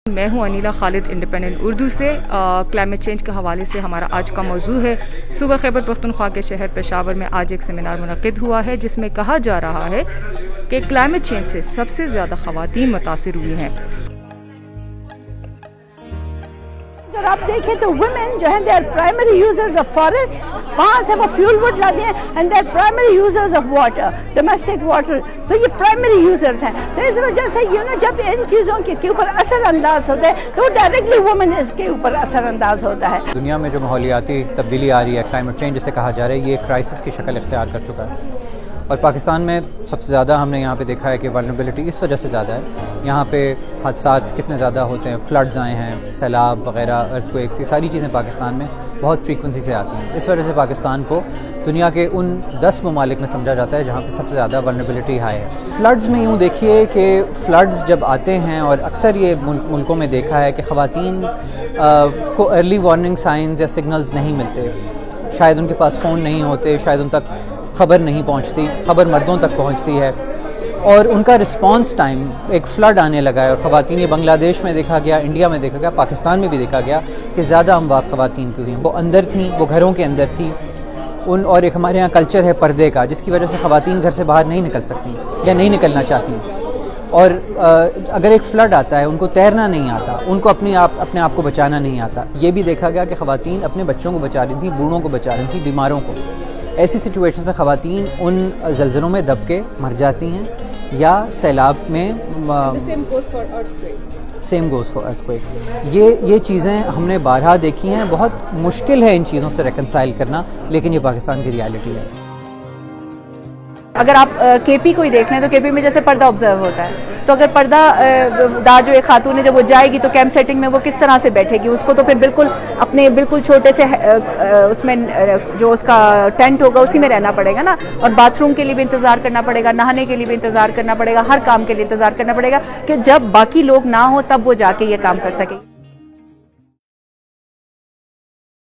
میں ہوں انیلا خالد انڈیپینڈنٹ اردو سے. کلائمیٹ چینج کے حوالے سے ہمارا آج کا موضوع ہے. صوبہ خیبر پختونخوا کے شہر پشاور میں آج ایک سیمینار منعقد ہوا ہے جس میں کہا جا رہا ہے کہ کلائمیٹ چینج سے سب سے زیادہ خواتین متاثر ہوئی ہیں. اگر آپ دیکھیں تو ویمن جو ہیں they are primary users of forest, وہاں سے وہ فیول وڈ لاتے ہیں and they are primary users of water, domestic water. تو یہ پرائمری یوزرز ہیں. تو اس وجہ سے جب ان چیزوں کے اوپر اثر انداز ہوتا ہے تو ڈائریکٹلی وومن اس کے اوپر اثر انداز ہوتا ہے. دنیا میں جو ماحولیاتی تبدیلی آ رہی ہے، کلائمیٹ چینج جسے کہا جا رہا ہے، یہ ایک کرائسس کی شکل اختیار کر چکا ہے. اور پاکستان میں سب سے زیادہ ہم نے یہاں پہ دیکھا ہے کہ ولنریبلٹی اس وجہ سے زیادہ ہے. یہاں پہ حادثات کتنے زیادہ ہوتے ہیں، فلڈز آئے ہیں، سیلاب وغیرہ، ارتھ کویکس، یہ ساری چیزیں پاکستان میں بہت فریکوینسی سے آتی ہیں. اس وجہ سے پاکستان کو دنیا کے ان 10 ممالک میں سمجھا جاتا ہے جہاں پہ سب سے زیادہ ولنریبلٹی ہائی ہے. فلڈز میں یوں دیکھیے کہ فلڈز جب آتے ہیں، اور اکثر یہ ملکوں میں دیکھا ہے کہ خواتین کو ارلی وارننگ سائنز یا سگنلز نہیں ملتے. شاید ان کے پاس فون نہیں ہوتے، شاید ان تک خبر نہیں پہنچتی، خبر مردوں تک پہنچتی ہے، اور ان کا رسپانس ٹائم ایک فلڈ آنے لگا ہے. اور خواتین، یہ بنگلہ دیش میں دیکھا گیا، انڈیا میں دیکھا گیا، پاکستان میں بھی دیکھا گیا کہ زیادہ اموات خواتین کی ہوئی ہیں. وہ اندر تھیں، وہ گھروں کے اندر تھیں. اور ایک ہمارے یہاں کلچر ہے پردے کا، جس کی وجہ سے خواتین گھر سے باہر نہیں نکل سکتی یا نہیں نکلنا چاہتی. اور اگر ایک فلڈ آتا ہے، ان کو تیرنا نہیں آتا، ان کو اپنے آپ کو بچانا نہیں آتا. یہ بھی دیکھا گیا کہ خواتین اپنے بچوں کو بچا رہی تھیں، بوڑھوں کو بچا رہی تھیں، بیماروں کو. ایسی سچویشنز میں خواتین ان زلزلوں میں دب کے مر جاتی ہیں، یا سیلاب میں same goes for earth quick. یہ چیزیں ہم نے بارہا دیکھی ہیں. بہت مشکل ہے ان چیزوں سے ریکنسائل کرنا، لیکن یہ پاکستان کی ریالٹی ہے. اگر آپ کے پی کو ہی دیکھ لیں تو کے پی میں جیسے پردہ آبزرو ہوتا ہے، تو اگر پردہ دار جو ایک خاتون ہے جب وہ جائے گی تو کیمپ سیٹنگ میں وہ کس طرح سے بیٹھے گی؟ اس کو تو پھر بالکل چھوٹے سے اس میں جو اس کا ٹینٹ ہوگا اسی میں رہنا پڑے گا نا. اور باتھ روم کے لیے بھی انتظار کرنا پڑے گا، نہانے کے لیے بھی انتظار کرنا پڑے گا، ہر کام کے لیے انتظار کرنا پڑے گا کہ جب باقی لوگ نہ ہوں تب وہ جا کے یہ کام کر سکے.